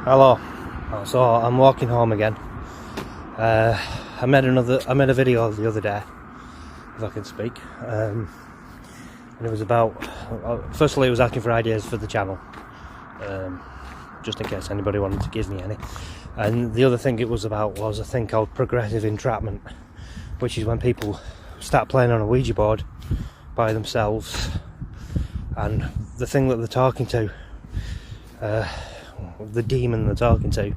Hello. So I'm walking home again. I made a video the other day, if I can speak, and it was about. Firstly, it was asking for ideas for the channel, just in case anybody wanted to give me any. And the other thing it was about was a thing called progressive entrapment, which is when people start playing on a Ouija board by themselves, and the thing that they're talking to, the demon they're talking to,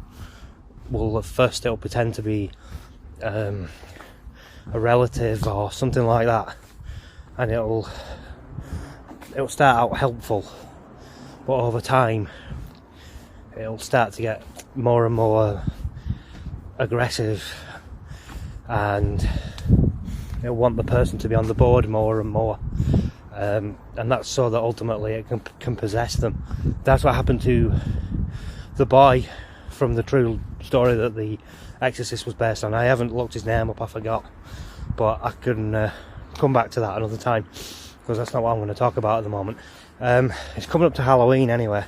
will at first it'll pretend to be a relative or something like that, and it'll start out helpful, but over time it'll start to get more and more aggressive, and it'll want the person to be on the board more and more, and that's so that ultimately it can possess them. That's what happened to the boy from the true story that The Exorcist was based on. I haven't looked his name up, I forgot, but I can come back to that another time, because that's not what I'm going to talk about at the moment. It's coming up to Halloween anyway,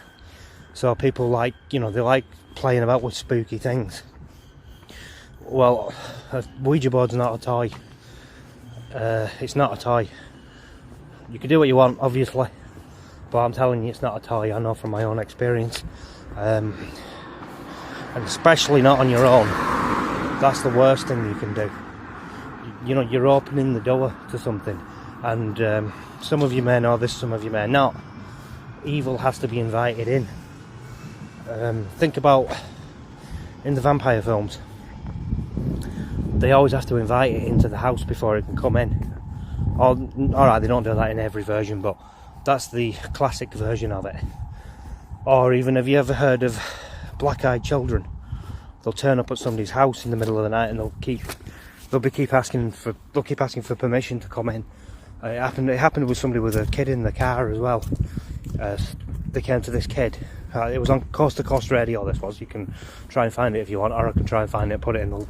so people like, they like playing about with spooky things. Well, a Ouija board's not a toy. It's not a toy. You can do what you want, obviously, but I'm telling you, it's not a toy. I know from my own experience, and especially not on your own. That's the worst thing you can do. You're opening the door to something, and some of you may know this, some of you may not. Evil has to be invited in. Think about in the vampire films, they always have to invite it into the house before it can come in. Alright, they don't do that in every version, but that's the classic version of it. Or even, have you ever heard of black-eyed children? They'll turn up at somebody's house in the middle of the night, and they'll keep asking for permission to come in. It happened with somebody with a kid in the car as well. They came to this kid. It was on Coast to Coast Radio, this was. You can try and find it if you want, or I can try and find it and put it in the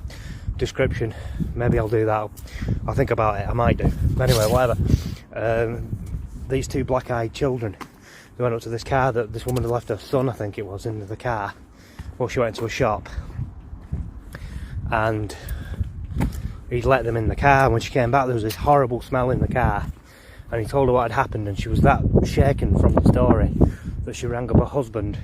description. Maybe I'll do that. I'll think about it. I might do. Anyway, whatever. These two black-eyed children, they went up to this car that this woman had left her son, I think it was, in the car. Well, she went into a shop, and he'd let them in the car. When she came back, there was this horrible smell in the car, and he told her what had happened, and she was that shaken from the story that she rang up her husband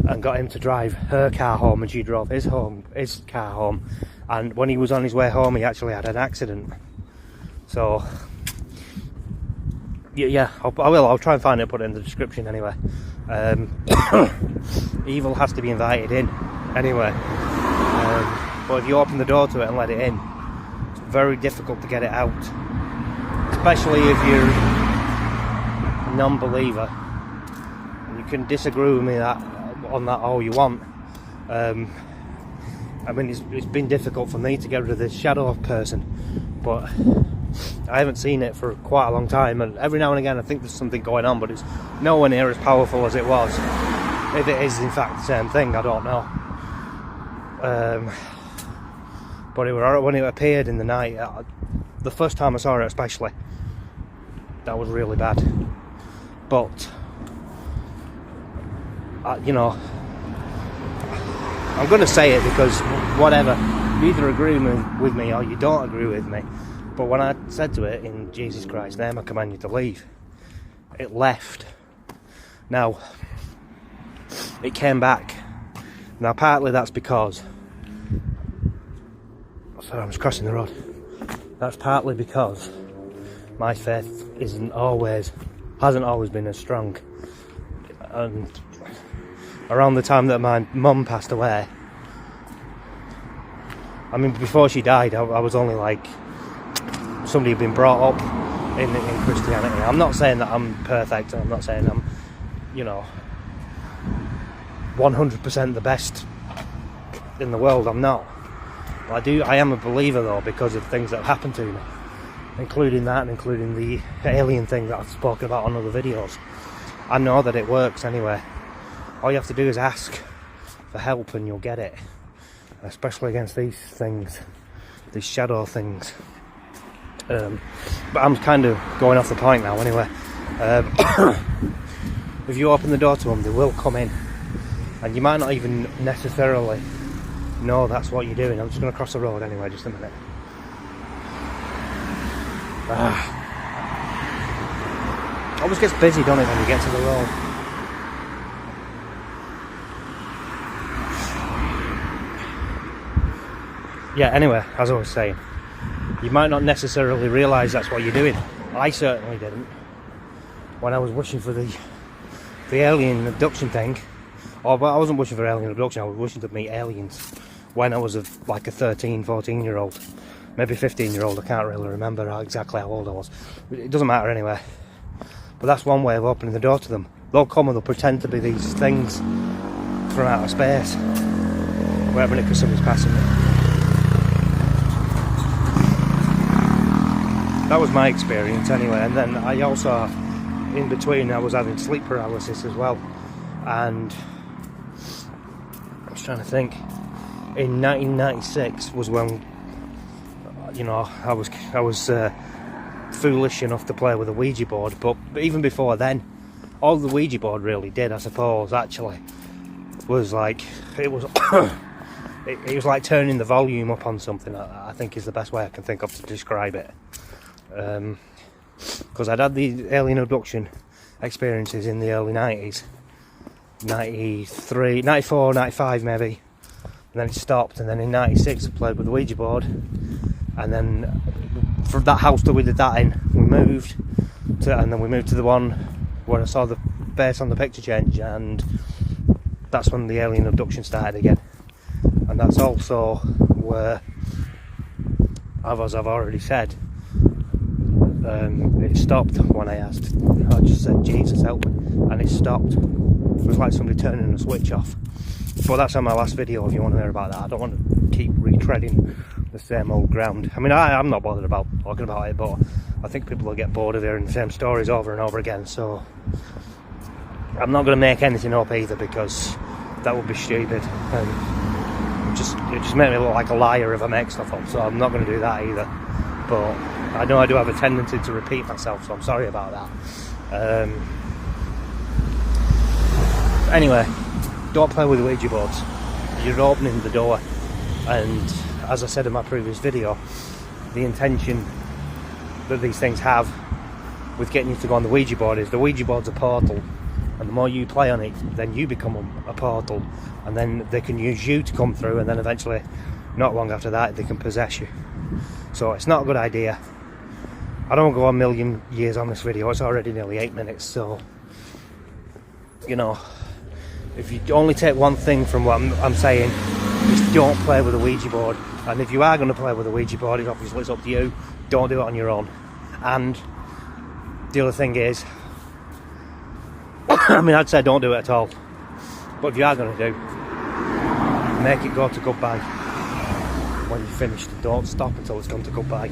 and got him to drive her car home, and she drove his car home. And when he was on his way home, he actually had an accident. So yeah, I'll try and find it and put it in the description anyway. Evil has to be invited in anyway, but if you open the door to it and let it in, it's very difficult to get it out, especially if you're a non-believer. You can disagree with me on that all you want. I mean, it's been difficult for me to get rid of this shadow person, but I haven't seen it for quite a long time, and every now and again I think there's something going on, but it's nowhere near as powerful as it was. If it is in fact the same thing, I don't know. But when it appeared in the night, the first time I saw it especially, that was really bad. But I'm going to say it because whatever, you either agree with me or you don't agree with me. But when I said to it, in Jesus Christ's name I command you to leave, it left. Now, it came back. Now, partly that's because, sorry, I'm just crossing the road. That's partly because my faith hasn't always been as strong. And around the time that my mum passed away, I mean, before she died, I was only like somebody who'd been brought up in Christianity. I'm not saying that I'm perfect, and I'm not saying I'm 100% the best in the world. I'm not. I am a believer though, because of things that have happened to me, including that, and including the alien thing that I've spoken about on other videos. I know that it works anyway. All you have to do is ask for help and you'll get it, especially against these things, these shadow things. But I'm kind of going off the point now anyway. If you open the door to them, they will come in. and you might not even necessarily know that's what you're doing. I'm just going to cross the road anyway, just a minute. Always gets busy, don't it, when you get to the road? Yeah, anyway, as I was saying, you might not necessarily realise that's what you're doing. I certainly didn't. When I was wishing for the alien abduction thing, I wasn't wishing for alien abduction, I was wishing to meet aliens when I was like a 13, 14 year old, maybe 15 year old, I can't really remember exactly how old I was. It doesn't matter anyway. But that's one way of opening the door to them. They'll come and they'll pretend to be these things from outer space. Wait a minute, because somebody's passing me. That was my experience anyway, and then I also, in between, I was having sleep paralysis as well, and I was trying to think, in 1996 was when, you know, I was foolish enough to play with a Ouija board, but even before then, all the Ouija board really did, I suppose, actually, was like, it was it was like turning the volume up on something, I think is the best way I can think of to describe it. Because I'd had the alien abduction experiences in the early 90s, 93, 94, 95 maybe, and then it stopped, and then in 96 I played with the Ouija board, and then from that house that we did that in, we moved to the one where I saw the base on the picture change, and that's when the alien abduction started again. And that's also where, as I've already said, it stopped when I asked. I just said, Jesus help me, and it stopped. It was like somebody turning a switch off. But that's on my last video if you want to hear about that. I don't want to keep retreading the same old ground. I mean, I'm not bothered about talking about it, but I think people will get bored of hearing the same stories over and over again, so I'm not going to make anything up either, because that would be stupid, and it just made me look like a liar if I make stuff up, so I'm not going to do that either. But I know I do have a tendency to repeat myself, so I'm sorry about that. Anyway, don't play with Ouija boards. You're opening the door, and as I said in my previous video, the intention that these things have with getting you to go on the Ouija board is the Ouija board's a portal, and the more you play on it, then you become a portal, and then they can use you to come through, and then eventually, not long after that, they can possess you. So it's not a good idea. I don't want to go a million years on this video, it's already nearly 8 minutes, so, you know, if you only take one thing from what I'm saying, just don't play with a Ouija board. And if you are going to play with a Ouija board, it's up to you. Don't do it on your own. And the other thing is, I mean, I'd say don't do it at all. But if you are going to do, make it go to goodbye when you're finished. Don't stop until it's gone to goodbye.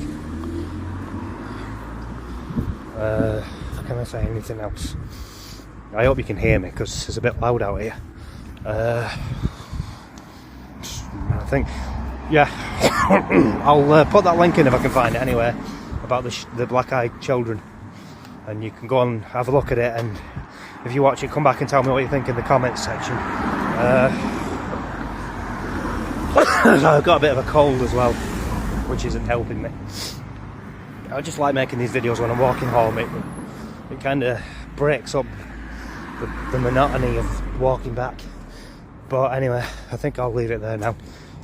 Can I say anything else? I hope you can hear me, because it's a bit loud out here. I think, yeah, I'll put that link in if I can find it anyway, about the black-eyed children, and you can go and have a look at it, and if you watch it, come back and tell me what you think in the comments section. I've got a bit of a cold as well, which isn't helping me. I just like making these videos when I'm walking home. It kind of breaks up the monotony of walking back. But anyway, I think I'll leave it there now.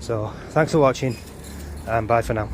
So thanks for watching, and bye for now.